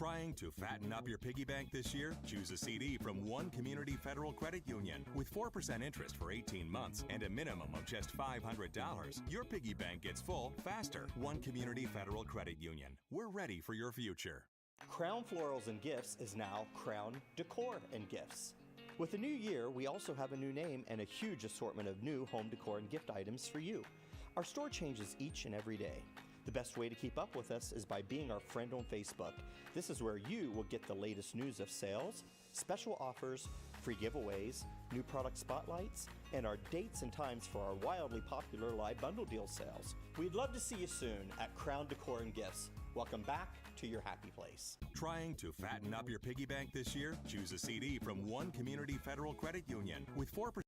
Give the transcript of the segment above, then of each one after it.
Trying to fatten up your piggy bank this year? Choose a CD from One Community Federal Credit Union. With 4% interest for 18 months and a minimum of just $500, your piggy bank gets full faster. One Community Federal Credit Union. We're ready for your future. Crown Florals and Gifts is now Crown Decor and Gifts. With the new year, we also have a new name and a huge assortment of new home decor and gift items for you. Our store changes each and every day. The best way to keep up with us is by being our friend on Facebook. This is where you will get the latest news of sales, special offers, free giveaways, new product spotlights, and our dates and times for our wildly popular live bundle deal sales. We'd love to see you soon at Crown Decor and Gifts. Welcome back to your happy place. Trying to fatten up your piggy bank this year? Choose a CD from One Community Federal Credit Union. With 4%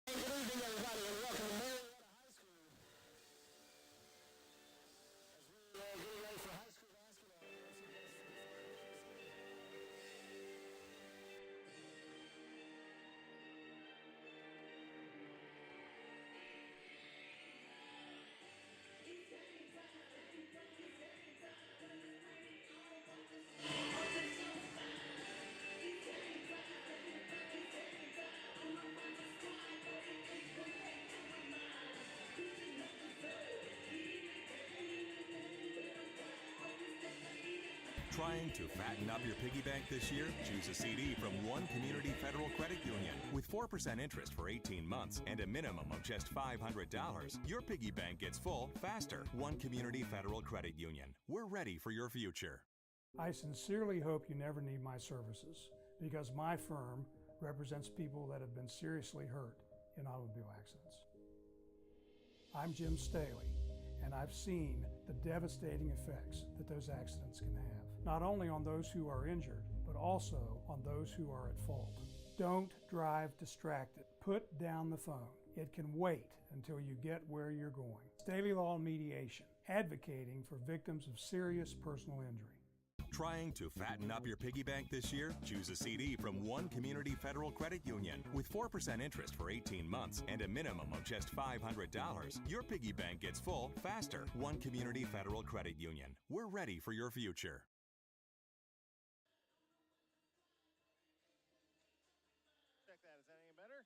Good evening, everybody, and welcome to Marietta High School. As we're getting ready for high school basketball. Trying to fatten up your piggy bank this year? Choose a CD from One Community Federal Credit Union. With 4% interest for 18 months and a minimum of just $500, your piggy bank gets full faster. One Community Federal Credit Union. We're ready for your future. I sincerely hope you never need my services, because my firm represents people that have been seriously hurt in automobile accidents. I'm Jim Staley, and I've seen the devastating effects that those accidents can have, not only on those who are injured, but also on those who are at fault. Don't drive distracted. Put down the phone. It can wait until you get where you're going. Staley Law Mediation, advocating for victims of serious personal injury. Trying to fatten up your piggy bank this year? Choose a CD from One Community Federal Credit Union. With 4% interest for 18 months and a minimum of just $500, your piggy bank gets full faster. One Community Federal Credit Union. We're ready for your future. Check that. Is that any better?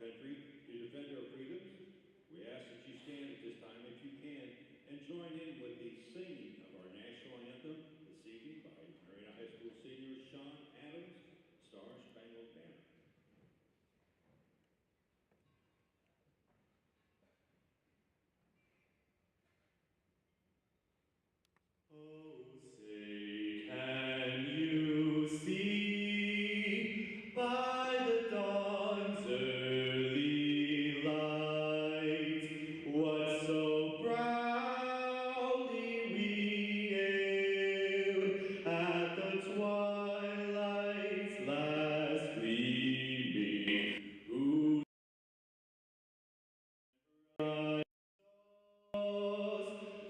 country to defend our freedoms. We ask that you stand at this time, if you can, and join in with the singing of our national anthem this evening by Marietta High School senior Sean Adams, Star Spangled Banner. Oh, say, can you see by the dawn's early light what so proudly we hailed at the twilight's last gleaming? Who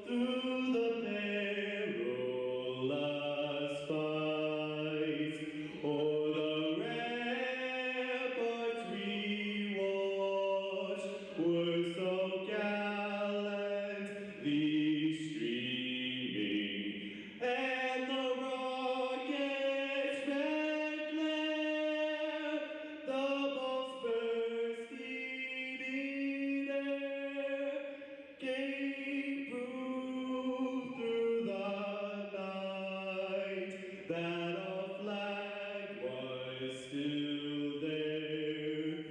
through the perilous fight, o'er the ramparts we watched were so gallantly streaming, and the rocket's red glare, the bombs bursting in air, gave proof through the night that our flag was still there.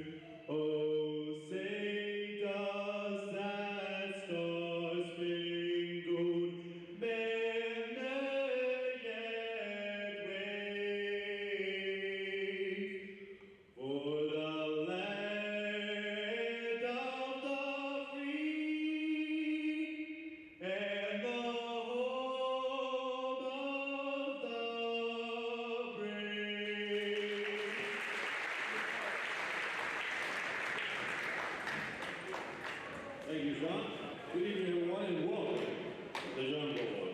Oh, say does that star-spangled banner yet wave for the land of the free and the home of the brave? Thank you, Sean. Good evening, everyone, and welcome to the Jungle Boy.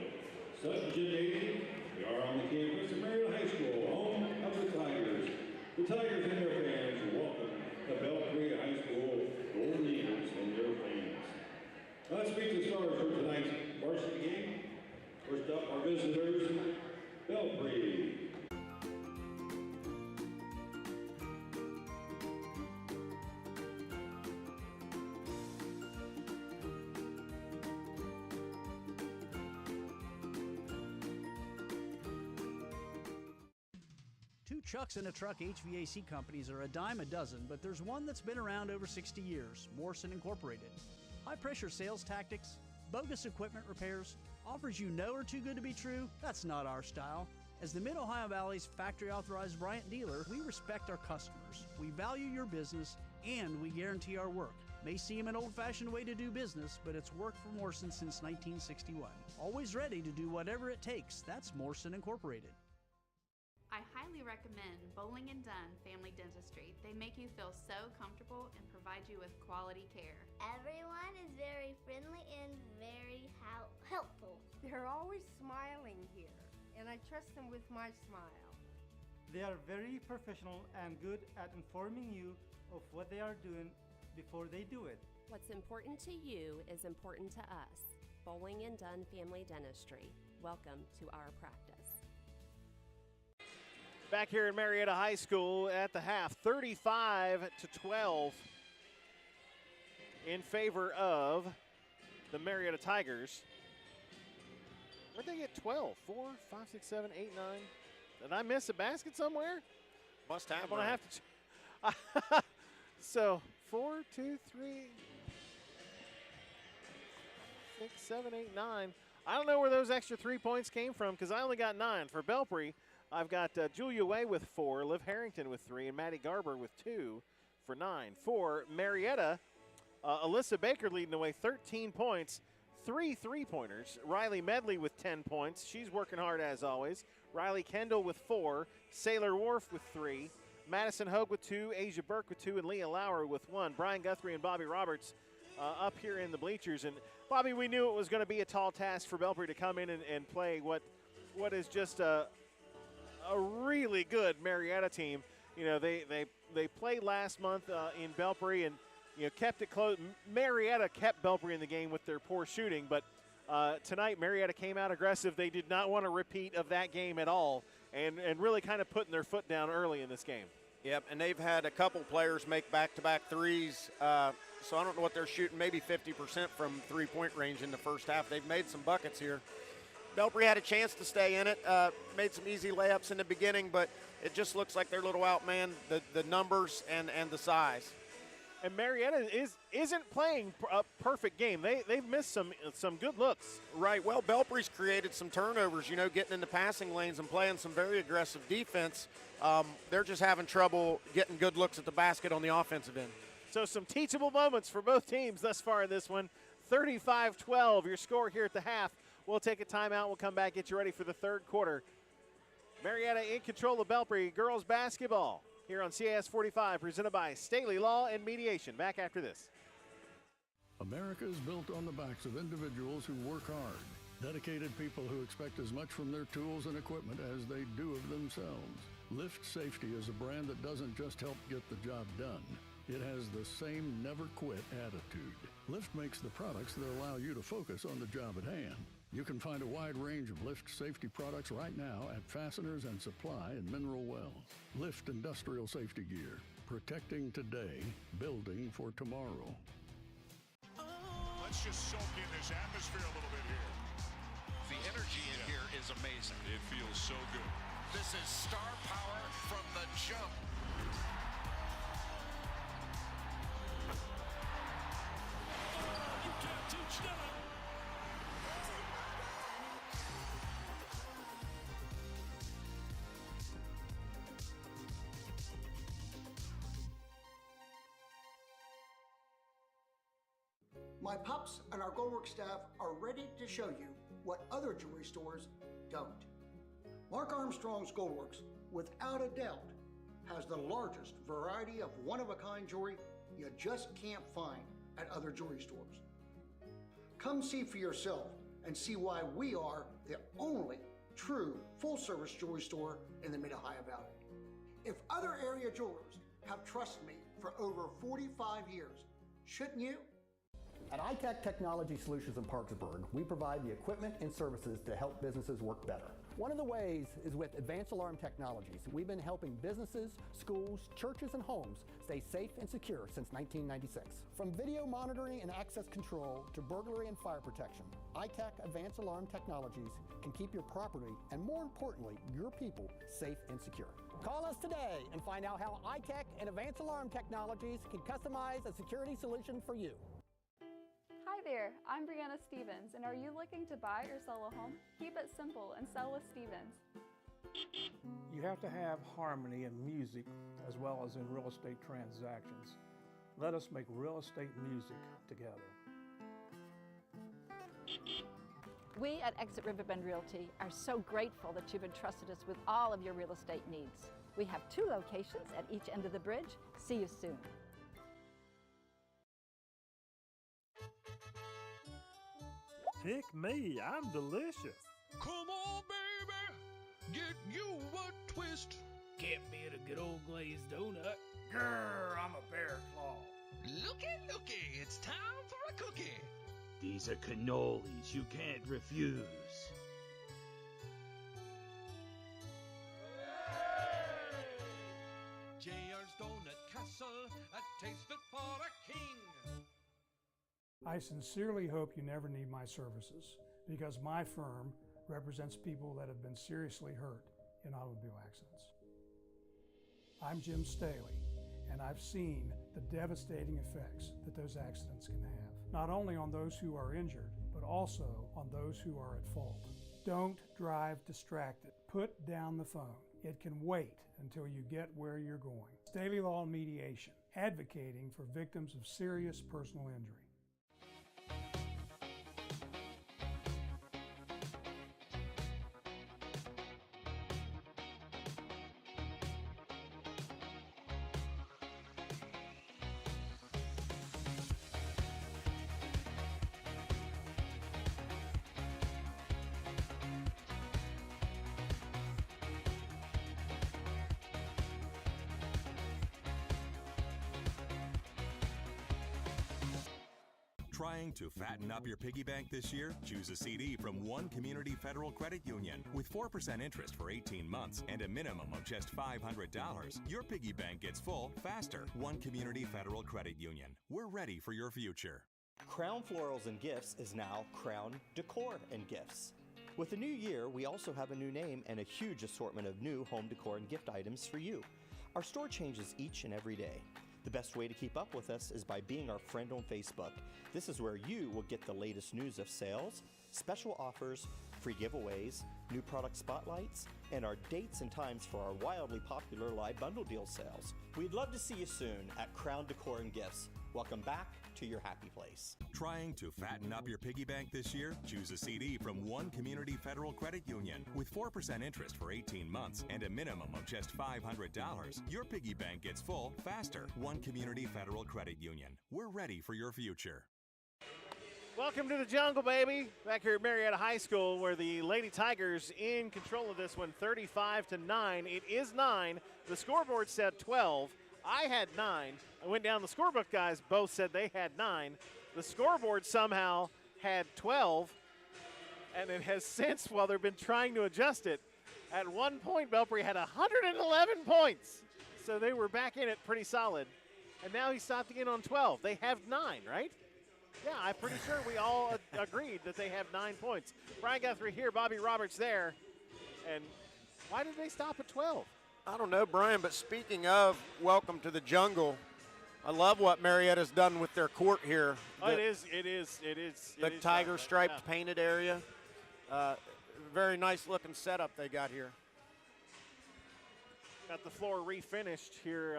Subject 80, we are on the campus of Marietta High School, home of the Tigers. The Tigers and their fans welcome the Belpre High School Golden Eagles and their fans. Let's meet the stars for tonight's varsity game. First up, our visitors, Belpre. Two Chucks in a Truck HVAC companies are a dime a dozen, but there's one that's been around over 60 years, Morrison Incorporated. High-pressure sales tactics, bogus equipment repairs, offers you know are too good to be true? That's not our style. As the Mid-Ohio Valley's factory-authorized Bryant dealer, we respect our customers, we value your business, and we guarantee our work. May seem an old-fashioned way to do business, but it's worked for Morrison since 1961. Always ready to do whatever it takes. That's Morrison Incorporated. I highly recommend Bowling and Dunn Family Dentistry. They make you feel so comfortable and provide you with quality care. Everyone is very friendly and very helpful. They're always smiling here, and I trust them with my smile. They are very professional and good at informing you of what they are doing before they do it. What's important to you is important to us. Bowling and Dunn Family Dentistry. Welcome to our practice. Back here in Marietta High School at the half, 35-12 in favor of the Marietta Tigers. Where'd they get 12? 4, 5, 6, 7, 8, 9. Did I miss a basket somewhere? Must have. I'm going to have to. So 4, 2, 3, 6, 7, 8, 9. I don't know where those extra 3 points came from because I only got 9. For Belpre, I've got Julia Way with 4, Liv Harrington with 3, and Maddie Garber with 2 for 9. For Marietta, Alyssa Baker leading the way, 13 points, 3 3-pointers. Riley Medley with 10 points. She's working hard as always. Riley Kendall with 4, Sailor Wharf with 3, Madison Hogue with 2, Asia Burke with 2, and Leah Lauer with 1. Brian Guthrie and Bobby Roberts up here in the bleachers. And Bobby, we knew it was going to be a tall task for Belpre to come in and play what is just a really good Marietta team. You know, they played last month in Belpre and, you know, kept it close. Marietta kept Belpre in the game with their poor shooting, but tonight Marietta came out aggressive. They did not want a repeat of that game at all, and really kind of putting their foot down early in this game. Yep, and they've had a couple players make back-to-back threes, so I don't know what they're shooting, maybe 50% from three-point range in the first half. They've made some buckets here. Belpre had a chance to stay in it, made some easy layups in the beginning, but it just looks like they're a little outmanned, the numbers and the size. And Marietta isn't playing a perfect game. They've missed some good looks. Right. Well, Belpre's created some turnovers, getting into passing lanes and playing some very aggressive defense. They're just having trouble getting good looks at the basket on the offensive end. So some teachable moments for both teams thus far in this one. 35-12, your score here at the half. We'll take a timeout. We'll come back, get you ready for the third quarter. Marietta in control of Belpre girls basketball here on CIS 45, presented by Staley Law and Mediation. Back after this. America is built on the backs of individuals who work hard, dedicated people who expect as much from their tools and equipment as they do of themselves. Lift Safety is a brand that doesn't just help get the job done. It has the same never-quit attitude. Lift makes the products that allow you to focus on the job at hand. You can find a wide range of Lift Safety products right now at Fasteners and Supply in Mineral Wells. Lift Industrial Safety Gear. Protecting today, building for tomorrow. Let's just soak in this atmosphere a little bit here. The energy in here is amazing. It feels so good. This is star power from the jump. You can't teach that. My pups and our Goldworks staff are ready to show you what other jewelry stores don't. Mark Armstrong's Goldworks, without a doubt, has the largest variety of one-of-a-kind jewelry you just can't find at other jewelry stores. Come see for yourself and see why we are the only true full-service jewelry store in the Mid-Ohio Valley. If other area jewelers have trusted me for over 45 years, shouldn't you? At iTech Technology Solutions in Parkersburg, we provide the equipment and services to help businesses work better. One of the ways is with advanced alarm technologies. We've been helping businesses, schools, churches, and homes stay safe and secure since 1996. From video monitoring and access control to burglary and fire protection, iTech Advanced Alarm Technologies can keep your property and, more importantly, your people safe and secure. Call us today and find out how iTech and Advanced Alarm Technologies can customize a security solution for you. Hi there, I'm Brianna Stevens, and are you looking to buy or sell a home? Keep it simple and sell with Stevens. You have to have harmony in music as well as in real estate transactions. Let us make real estate music together. We at Exit Riverbend Realty are so grateful that you've entrusted us with all of your real estate needs. We have 2 locations at each end of the bridge. See you soon. Pick me, I'm delicious. Come on, baby, get you a twist. Can't beat a good old glazed donut. Grrr, I'm a bear claw. Looky, it's time for a cookie. These are cannolis you can't refuse. JR's Donut Castle, a taste fit for a king. I sincerely hope you never need my services, because my firm represents people that have been seriously hurt in automobile accidents. I'm Jim Staley, and I've seen the devastating effects that those accidents can have, not only on those who are injured, but also on those who are at fault. Don't drive distracted. Put down the phone. It can wait until you get where you're going. Staley Law and Mediation, advocating for victims of serious personal injury. Trying to fatten up your piggy bank this year? Choose a CD from One Community Federal Credit Union. With 4% interest for 18 months and a minimum of just $500, your piggy bank gets full faster. One Community Federal Credit Union. We're ready for your future. Crown Florals and Gifts is now Crown Decor and Gifts. With the new year, we also have a new name and a huge assortment of new home decor and gift items for you. Our store changes each and every day. The best way to keep up with us is by being our friend on Facebook. This is where you will get the latest news of sales, special offers, free giveaways, new product spotlights, and our dates and times for our wildly popular live bundle deal sales. We'd love to see you soon at Crown Decor and Gifts. Welcome back to your happy place. Trying to fatten up your piggy bank this year? Choose a CD from One Community Federal Credit Union. With 4% interest for 18 months and a minimum of just $500, your piggy bank gets full faster. One Community Federal Credit Union. We're ready for your future. Welcome to the jungle, baby. Back here at Marietta High School, where the Lady Tigers in control of this one, 35-9. It is 9. The scoreboard said 12. I had 9. I went down the scorebook, guys. Both said they had 9. The scoreboard somehow had 12, and it has since, while they've been trying to adjust it, at one point Belpre had 111 points. So they were back in it pretty solid. And now he stopped again on 12. They have 9, right? Yeah, I'm pretty sure we all agreed that they have 9 points. Brian Guthrie here, Bobby Roberts there. And why did they stop at 12? I don't know, Brian, but speaking of welcome to the jungle, I love what Marietta's done with their court here. It is. The tiger striped painted area. Very nice looking setup they got here. Got the floor refinished here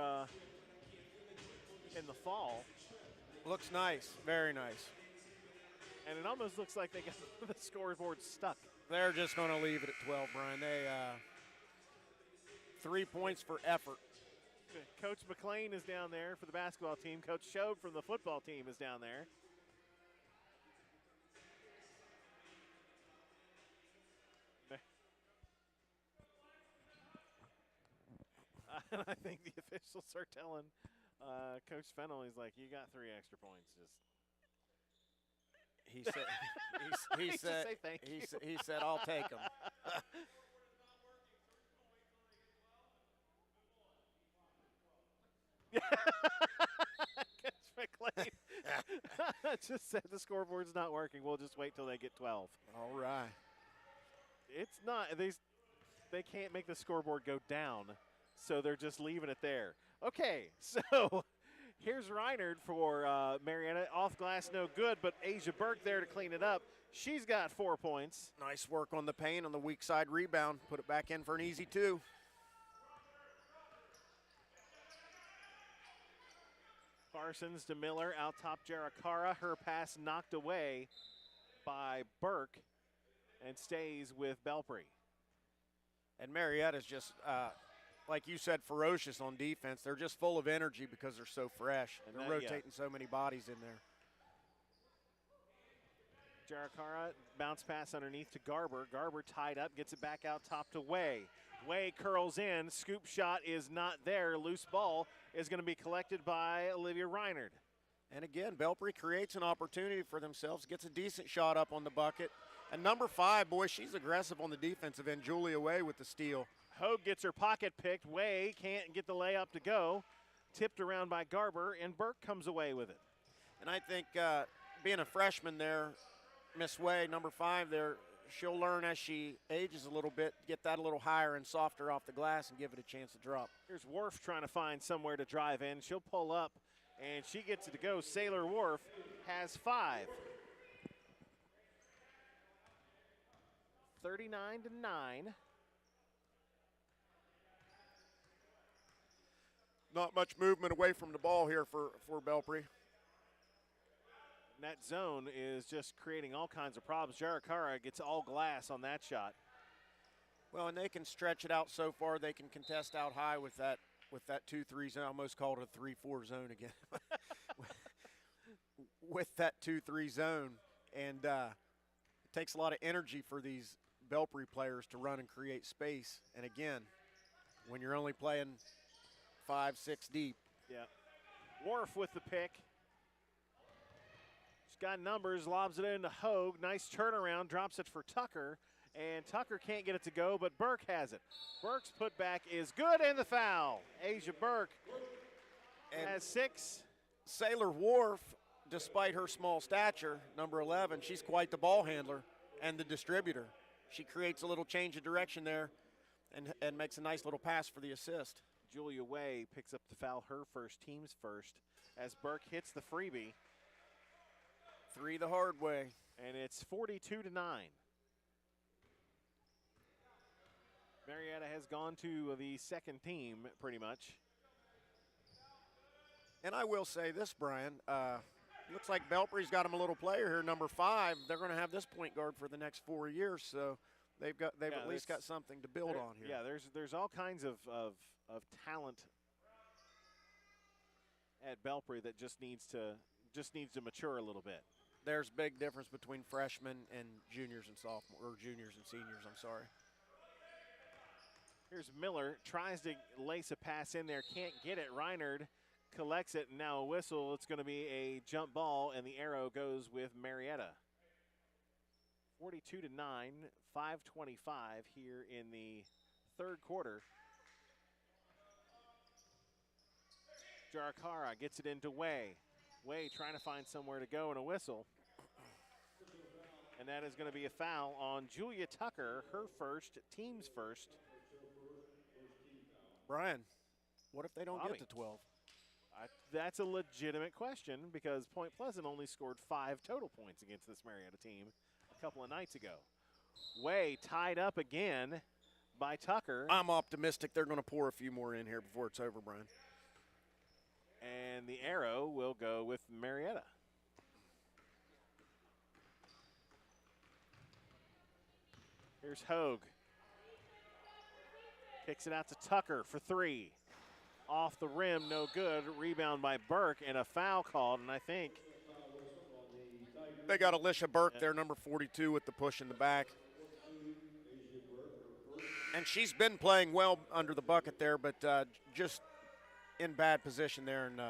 in the fall. Looks nice, very nice. And it almost looks like they got the scoreboard stuck. They're just going to leave it at 12, Brian. They 3 points for effort. Coach McLean is down there for the basketball team. Coach Shobe from the football team is down there. And I think the officials are telling Coach Fennell, he's like, you got 3 extra points. He said, I'll take them. Coach McLean just said the scoreboard's not working. We'll just wait till they get 12. All right. It's not. They can't make the scoreboard go down, so they're just leaving it there. Okay, so here's Reinard for Marietta. Off glass, no good, but Asia Burke there to clean it up. She's got 4 points. Nice work on the paint on the weak side rebound. Put it back in for an easy 2. Parsons to Miller, out top Jarakara. Her pass knocked away by Burke and stays with Belpre. And Marietta's just, like you said, ferocious on defense. They're just full of energy because they're so fresh. And they're rotating so many bodies in there. Jarakara, bounce pass underneath to Garber. Garber tied up, gets it back out top to Way. Way curls in, scoop shot is not there. Loose ball is going to be collected by Olivia Reinard. And again, Belpre creates an opportunity for themselves, gets a decent shot up on the bucket. And number 5, boy, she's aggressive on the defensive end. Julia Way with the steal. Hogue gets her pocket picked. Way can't get the layup to go. Tipped around by Garber, and Burke comes away with it. And I think being a freshman there, Miss Way, number 5 there, she'll learn as she ages a little bit, get that a little higher and softer off the glass and give it a chance to drop. Here's Worf trying to find somewhere to drive in. She'll pull up, and she gets it to go. Sailor Worf has 5. 39-9. Not much movement away from the ball here for Belpre. That zone is just creating all kinds of problems. Jarakara gets all glass on that shot. Well, and they can stretch it out so far. They can contest out high with that 2-3 zone. I almost called it a 3-4 zone again. With that 2-3 zone. And it takes a lot of energy for these Belpre players to run and create space. And again, when you're only playing 5-6 deep. Yeah. Worf with the pick. got numbers, lobs it into Hogue. Nice turnaround, drops it for Tucker. And Tucker can't get it to go, but Burke has it. Burke's putback is good, and the foul. Asia Burke has 6. Sailor Wharf, despite her small stature, number 11, she's quite the ball handler and the distributor. She creates a little change of direction there and makes a nice little pass for the assist. Julia Way picks up the foul, her first, team's first, as Burke hits the freebie. 3 the hard way. And it's 42-9. Marietta has gone to the second team, pretty much. And I will say this, Brian. Looks like Belpre's got him a little player here, number 5. They're going to have this point guard for the next 4 years, so they've at least got something to build on here. Yeah, there's all kinds of talent at Belpre that just needs to mature a little bit. There's big difference between freshmen and juniors and sophomores, or juniors and seniors, I'm sorry. Here's Miller, tries to lace a pass in there, can't get it. Reinard collects it, and now a whistle. It's going to be a jump ball, and the arrow goes with Marietta. 42-9, 5:25 here in the third quarter. Jarakara gets it into Way. Way trying to find somewhere to go, and a whistle. And that is going to be a foul on Julia Tucker, her first, team's first. Brian, what if they don't get to 12? That's a legitimate question because Point Pleasant only scored 5 total points against this Marietta team a couple of nights ago. Way tied up again by Tucker. I'm optimistic they're going to pour a few more in here before it's over, Brian. And the arrow will go with Marietta. Here's Hogue. Kicks it out to Tucker for 3. Off the rim, no good. Rebound by Burke, and a foul called, and I think they got Alicia Burke there, number 42, with the push in the back. And she's been playing well under the bucket there, but just in bad position there and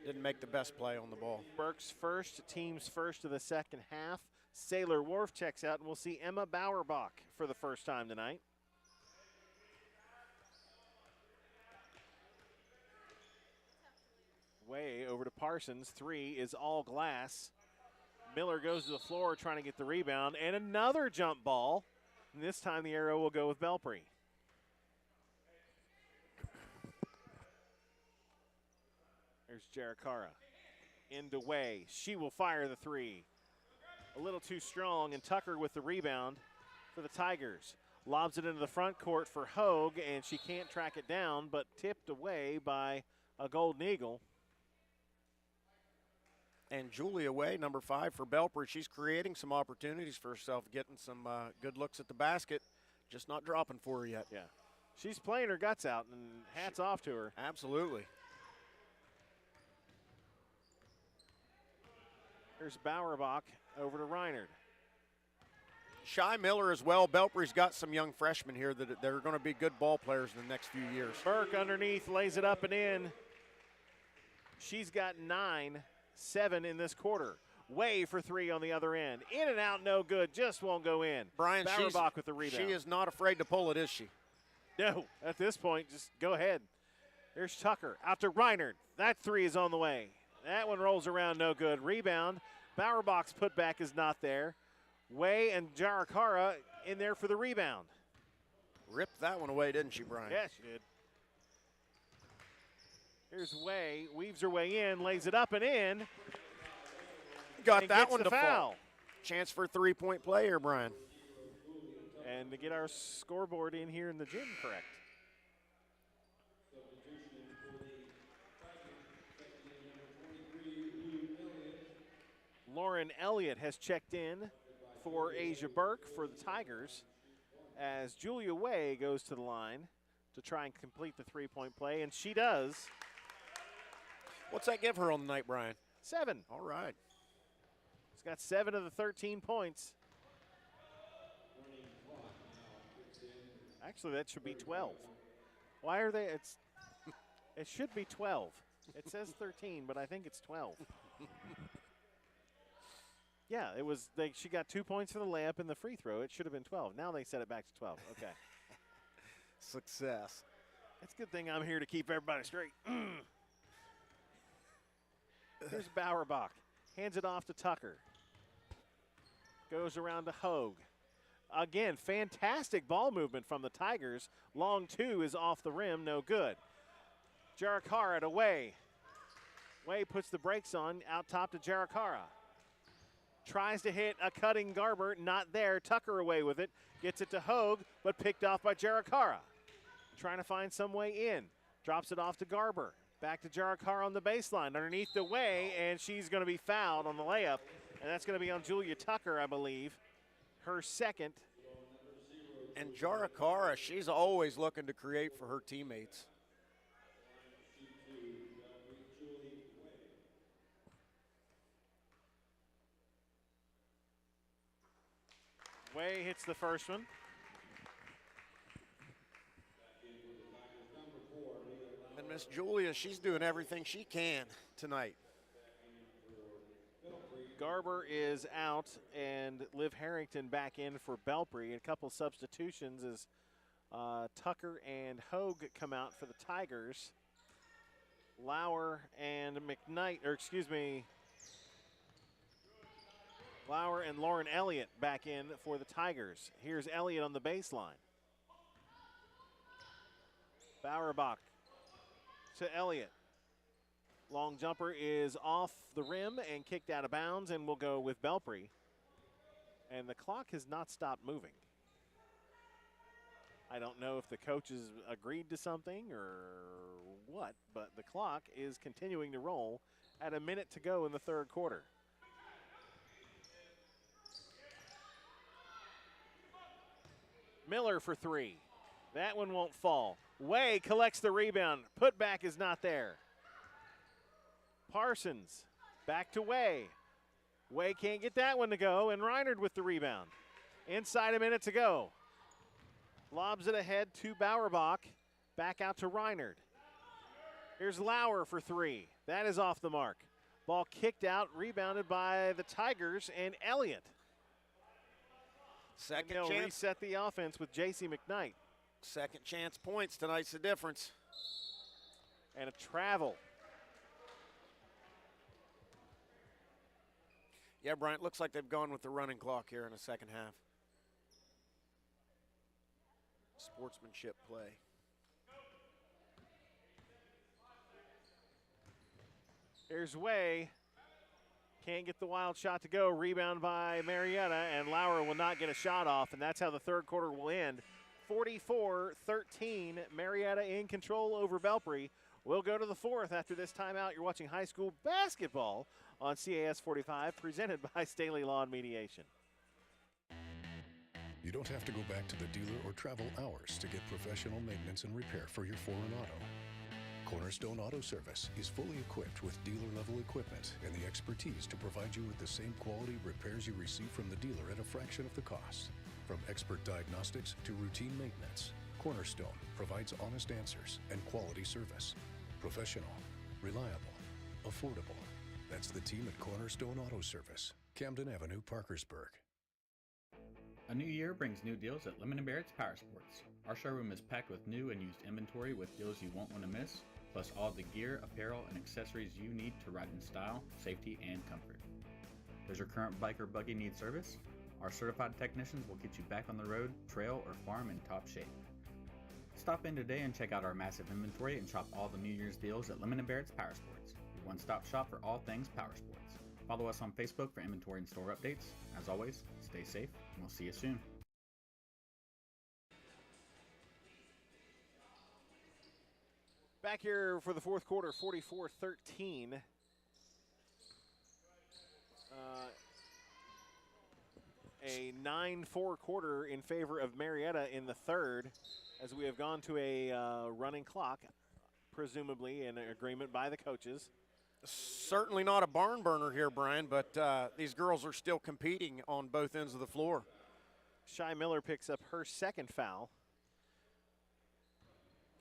didn't make the best play on the ball. Burke's first, team's first of the second half. Sailor Wharf checks out, and we'll see Emma Bauerbach for the first time tonight. Way over to Parsons. 3 is all glass. Miller goes to the floor trying to get the rebound, and another jump ball. And this time the arrow will go with Belpre. There's Jarakara. Into Way. She will fire the 3. A little too strong, and Tucker with the rebound for the Tigers. Lobs it into the front court for Hogue, and she can't track it down, but tipped away by a Golden Eagle. And Julia Way, number 5 for Belpre. She's creating some opportunities for herself, getting some good looks at the basket, just not dropping for her yet. Yeah, she's playing her guts out, and hats off to her. Absolutely. Here's Bauerbach over to Reinard. Shy Miller as well. Belpre's got some young freshmen here that are going to be good ball players in the next few years. Burke underneath, lays it up and in. She's got 9-7 in this quarter. Way for 3 on the other end. In and out, no good. Just won't go in. Brian, Bauerbach with the rebound. She is not afraid to pull it, is she? No, at this point, just go ahead. There's Tucker out to Reinard. That 3 is on the way. That one rolls around, no good. Rebound. Bauerbach's putback is not there. Way and Jarakara in there for the rebound. Ripped that one away, didn't she, Brian? Yeah, she did. Here's Way, weaves her way in, lays it up and in. Got that one to foul. fall. Chance for a 3-point play here, Brian. And to get our scoreboard in here in the gym correct. Lauren Elliott has checked in for Asia Burke for the Tigers as Julia Way goes to the line to try and complete the 3-point play, and she does. What's that give her on the night, Brian? 7. All right. She's got 7 of the 13 points. Actually, that should be 12. Why are they? It should be 12. It says 13, but I think it's 12. Yeah, it was. She got 2 points for the layup and the free throw. It should have been 12. Now they set it back to 12. Okay. Success. It's a good thing I'm here to keep everybody straight. Here's Bowerbach. Hands it off to Tucker. Goes around to Hogue. Again, fantastic ball movement from the Tigers. Long two is off the rim, no good. Jarakara to Way. Way puts the brakes on, out top to Jarakara. Tries to hit a cutting Garber, not there. Tucker away with it. Gets it to Hogue, but picked off by Jarakara. Trying to find some way in. Drops it off to Garber. Back to Jarakara on the baseline. Underneath the Way, and she's going to be fouled on the layup. And that's going to be on Julia Tucker, I believe. Her second. And Jarakara, she's always looking to create for her teammates. Way hits the first one. And Miss Julia, she's doing everything she can tonight. Garber is out, and Liv Harrington back in for Belpre. A couple substitutions as Tucker and Hogue come out for the Tigers. Lauer and Lauer and Lauren Elliott back in for the Tigers. Here's Elliott on the baseline. Bowerbach to Elliott. Long jumper is off the rim and kicked out of bounds, and we'll go with Belpre. And the clock has not stopped moving. I don't know if the coaches agreed to something or what, but the clock is continuing to roll at a minute to go in the third quarter. Miller for three. That one won't fall. Way collects the rebound. Putback is not there. Parsons back to Way. Way can't get that one to go, and Reinard with the rebound. Inside a minute to go. Lobs it ahead to Bowerbach. Back out to Reinard. Here's Lauer for three. That is off the mark. Ball kicked out, rebounded by the Tigers and Elliott. Second and they'll chance. reset the offense with J.C. McKnight. Second chance points tonight's the difference. And a travel. Yeah, Bryant, looks like they've gone with the running clock here in the second half. Sportsmanship play. Here's Way. Can't get the wild shot to go. Rebound by Marietta, and Lauer will not get a shot off, and that's how the third quarter will end. 44-13, Marietta in control over Belpre. We'll go to the fourth after this timeout. You're watching high school basketball on CAS 45, presented by Staley Lawn Mediation. You don't have to go back to the dealer or travel hours to get professional maintenance and repair for your foreign auto. Cornerstone Auto Service is fully equipped with dealer-level equipment and the expertise to provide you with the same quality repairs you receive from the dealer at a fraction of the cost. From expert diagnostics to routine maintenance, Cornerstone provides honest answers and quality service. Professional, reliable, affordable. That's the team at Cornerstone Auto Service, Camden Avenue, Parkersburg. A new year brings new deals at Lemon & Barrett's Power Sports. Our showroom is packed with new and used inventory with deals you won't want to miss, plus all the gear, apparel, and accessories you need to ride in style, safety, and comfort. Does your current bike or buggy need service? Our certified technicians will get you back on the road, trail, or farm in top shape. Stop in today and check out our massive inventory and shop all the New Year's deals at Lemon & Barrett's Power Sports, your one-stop shop for all things power sports. Follow us on Facebook for inventory and store updates. As always, stay safe, and we'll see you soon. Back here for the fourth quarter, 44-13. A 9-4 quarter in favor of Marietta in the third, as we have gone to a running clock, presumably in agreement by the coaches. Certainly not a barn burner here, Brian, but these girls are still competing on both ends of the floor. Shy Miller picks up her second foul.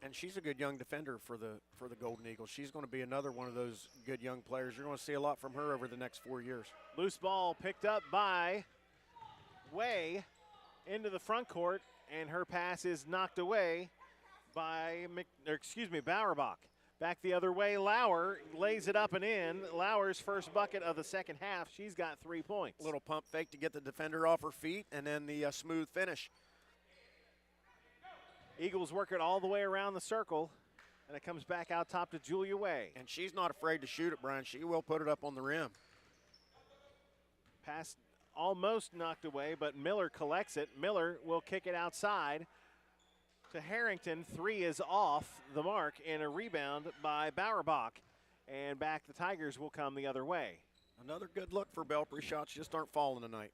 And she's a good young defender for the Golden Eagles. She's going to be another one of those good young players. You're going to see a lot from her over the next 4 years. Loose ball picked up by Way into the front court, and her pass is knocked away by Bowerbach. Back the other way, Lauer lays it up and in. Lauer's first bucket of the second half. She's got 3 points. Little pump fake to get the defender off her feet, and then the smooth finish. Eagles work it all the way around the circle, and it comes back out top to Julia Way. And she's not afraid to shoot it, Brian. She will put it up on the rim. Pass almost knocked away, but Miller collects it. Miller will kick it outside to Harrington. 3 is off the mark, and a rebound by Bowerbach. And back the Tigers will come the other way. Another good look for Belpre. Shots just aren't falling tonight.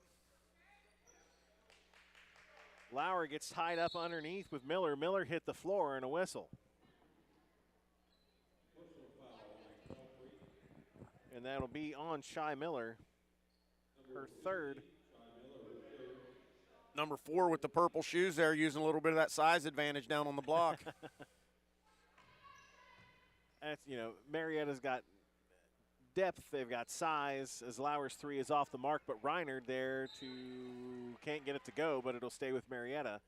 Lauer gets tied up underneath with Miller. Miller hit the floor and a whistle. And that'll be on Shy Miller, her third. Number 4 with the purple shoes there, using a little bit of that size advantage down on the block. That's, Marietta's got depth, they've got size, as Lauer's 3 is off the mark, but Reinard there can't get it to go, but it'll stay with Marietta.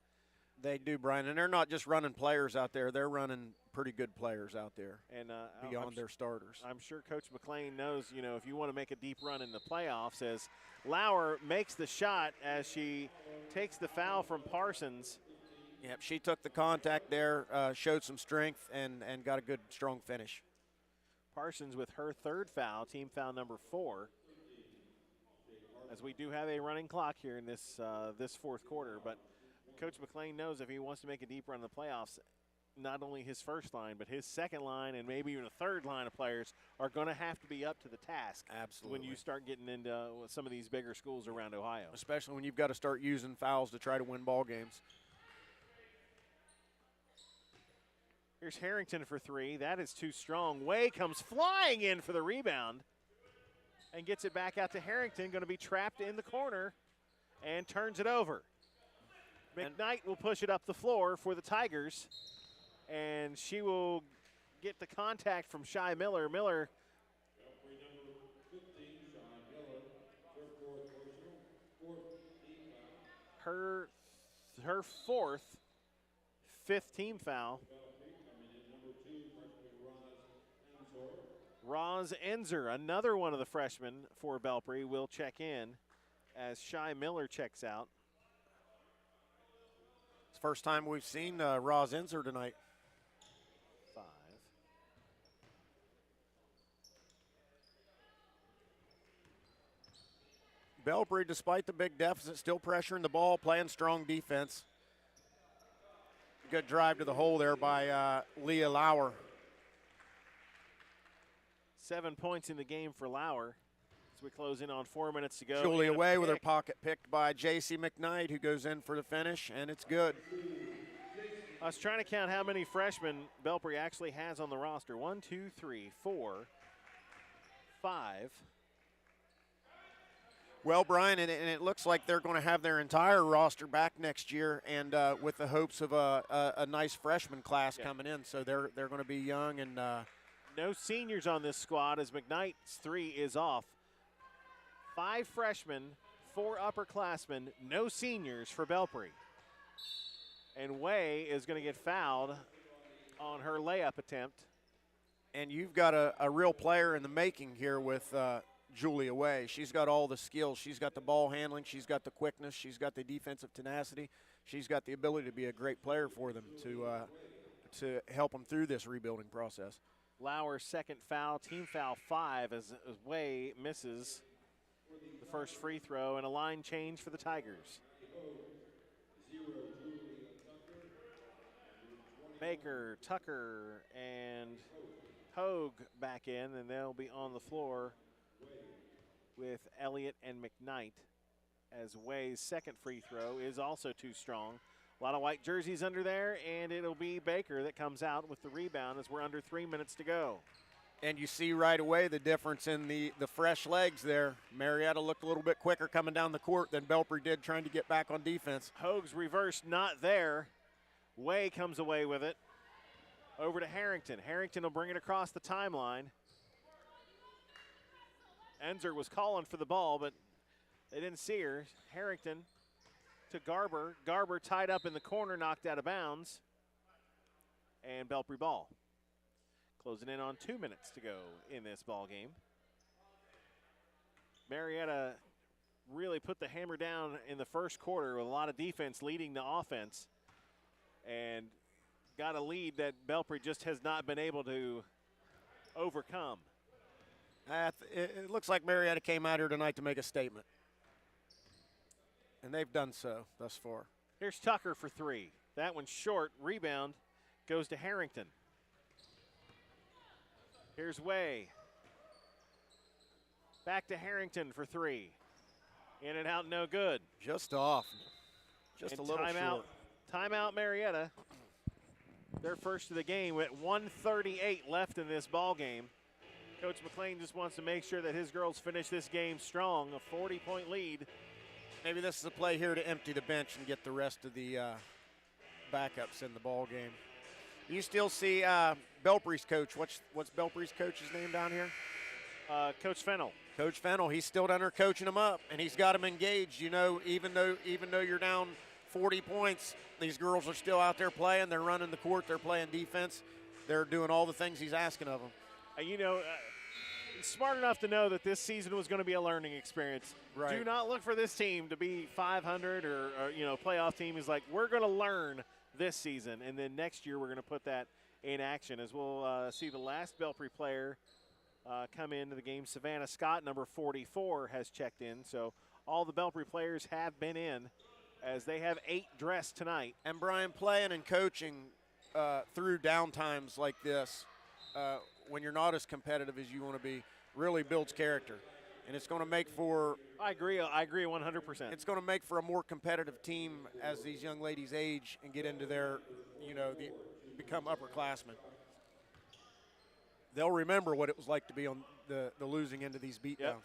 They do, Brian, and they're not just running players out there, they're running pretty good players out there and beyond their starters. I'm sure Coach McLean knows, if you want to make a deep run in the playoffs, as Lauer makes the shot as she takes the foul from Parsons. Yep, she took the contact there, showed some strength, and got a good, strong finish. Parsons with her third foul, team foul number 4. As we do have a running clock here in this fourth quarter, but Coach McLean knows if he wants to make a deep run in the playoffs, not only his first line, but his second line and maybe even a third line of players are going to have to be up to the task. Absolutely. When you start getting into some of these bigger schools around Ohio. Especially when you've got to start using fouls to try to win ball games. Here's Harrington for 3. That is too strong. Way comes flying in for the rebound and gets it back out to Harrington. Going to be trapped in the corner and turns it over. McKnight will push it up the floor for the Tigers, and she will get the contact from Shy Miller. Miller her fifth team foul. Roz Enzer, another one of the freshmen for Belpre, will check in as Shy Miller checks out. It's the first time we've seen Roz Enzer tonight. 5. Belpre, despite the big deficit, still pressuring the ball, playing strong defense. Good drive to the hole there by Leah Lauer. 7 points in the game for Lauer as we close in on 4 minutes to go. Julia Way with her pocket picked by J.C. McKnight, who goes in for the finish, and it's good. I was trying to count how many freshmen Belpre actually has on the roster. 1, 2, 3, 4, 5. Well, Brian, and it looks like they're going to have their entire roster back next year, and with the hopes of a nice freshman class coming in. So they're going to be young and no seniors on this squad as McKnight's 3 is off. 5 freshmen, 4 upperclassmen, no seniors for Belpre. And Way is going to get fouled on her layup attempt. And you've got a real player in the making here with Julia Way. She's got all the skills. She's got the ball handling. She's got the quickness. She's got the defensive tenacity. She's got the ability to be a great player for them to help them through this rebuilding process. Lauer's second foul, team foul 5 as Way misses the first free throw, and a line change for the Tigers. Baker, Tucker, and Hogue back in, and they'll be on the floor with Elliott and McKnight as Way's second free throw is also too strong. A lot of white jerseys under there, and it'll be Baker that comes out with the rebound as we're under 3 minutes to go. And you see right away the difference in the fresh legs there. Marietta looked a little bit quicker coming down the court than Belpre did trying to get back on defense. Hogue's reverse not there. Way comes away with it. Over to Harrington. Harrington will bring it across the timeline. Enzer was calling for the ball, but they didn't see her. Harrington to Garber. Garber tied up in the corner, knocked out of bounds. And Belpre ball. Closing in on 2 minutes to go in this ball game. Marietta really put the hammer down in the first quarter with a lot of defense leading the offense. And got a lead that Belpre just has not been able to overcome. It looks like Marietta came out here tonight to make a statement. And they've done so thus far. Here's Tucker for three. That one's short. Rebound goes to Harrington. Here's Way. Back to Harrington for three. In and out, no good. Just off. Just a little short. Timeout, Marietta. Their first of the game with 1:38 left in this ball game. Coach McLean just wants to make sure that his girls finish this game strong. A 40-point lead. Maybe this is a play here to empty the bench and get the rest of the backups in the ball game. You still see Belpre's coach. What's Belpre's coach's name down here? Coach Fennell. Coach Fennell. He's still down there coaching them up, and he's got them engaged. You know, even though you're down 40 points, these girls are still out there playing. They're running the court. They're playing defense. They're doing all the things he's asking of them. Smart enough to know that this season was going to be a learning experience. Right. Do not look for this team to be 500 or playoff team. Is like, we're going to learn this season, and then next year we're going to put that in action as we'll see the last Belpre player come into the game. Savannah Scott, number 44, has checked in. So all the Belpre players have been in as they have 8 dressed tonight. And Brian, playing and coaching through downtimes like this, when you're not as competitive as you want to be, really builds character. And it's going to make for – I agree 100%. It's going to make for a more competitive team as these young ladies age and get into their, become upperclassmen. They'll remember what it was like to be on the losing end of these beatdowns. Yep.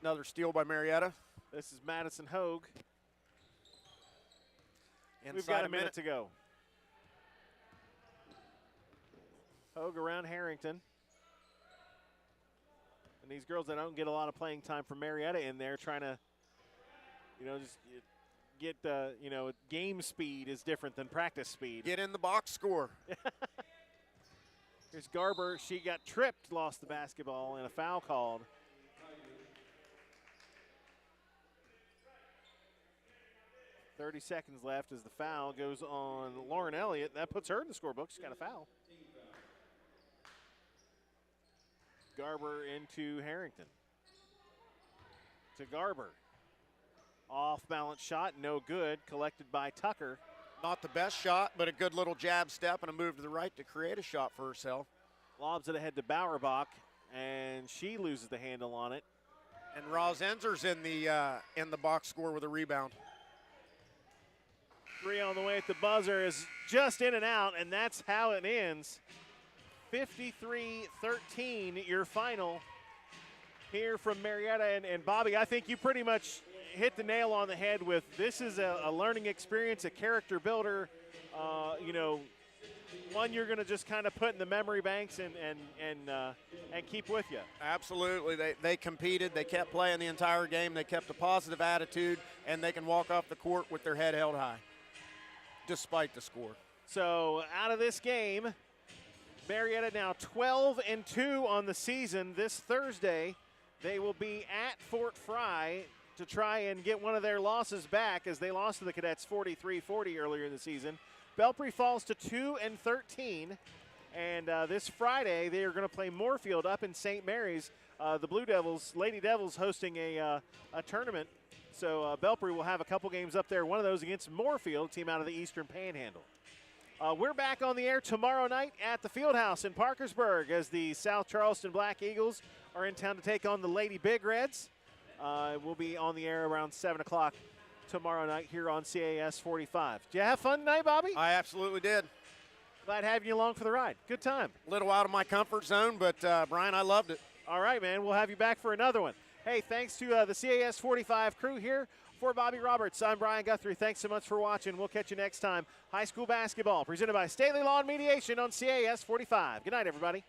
Another steal by Marietta. This is Madison Hogue. We've Inside got a minute to go. Hogue around Harrington. And these girls that don't get a lot of playing time from Marietta in there trying to, just get, game speed is different than practice speed. Get in the box score. Here's Garber. She got tripped, lost the basketball, and a foul called. .30 seconds left as the foul goes on Lauren Elliott. That puts her in the scorebook. She's got a foul. Garber into Harrington. To Garber. Off-balance shot, no good. Collected by Tucker. Not the best shot, but a good little jab step and a move to the right to create a shot for herself. Lobs it ahead to Bowerbach, and she loses the handle on it. And Roz Enzer's in the box score with a rebound. 3 on the way at the buzzer is just in and out, and that's how it ends. 53-13, your final here from Marietta. And Bobby, I think you pretty much hit the nail on the head with this is a learning experience, a character builder, one you're going to just kind of put in the memory banks and keep with you. Absolutely. They competed. They kept playing the entire game. They kept a positive attitude, and they can walk off the court with their head held high despite the score. So out of this game, Marietta now 12-2 on the season. This Thursday, they will be at Fort Fry to try and get one of their losses back as they lost to the Cadets 43-40 earlier in the season. Belpre falls to 2-13, and this Friday they are going to play Moorfield up in St. Mary's. The Lady Devils, hosting a tournament. So Belpre will have a couple games up there, one of those against Moorfield, team out of the Eastern Panhandle. We're back on the air tomorrow night at the Fieldhouse in Parkersburg as the South Charleston Black Eagles are in town to take on the Lady Big Reds. We'll be on the air around 7 o'clock tomorrow night here on CAS 45. Did you have fun tonight, Bobby? I absolutely did. Glad having you along for the ride. Good time. A little out of my comfort zone, but Brian, I loved it. All right, man. We'll have you back for another one. Hey, thanks to the CAS 45 crew here. For Bobby Roberts, I'm Brian Guthrie. Thanks so much for watching. We'll catch you next time. High school basketball presented by Staley Lawn Mediation on CAS 45. Good night, everybody.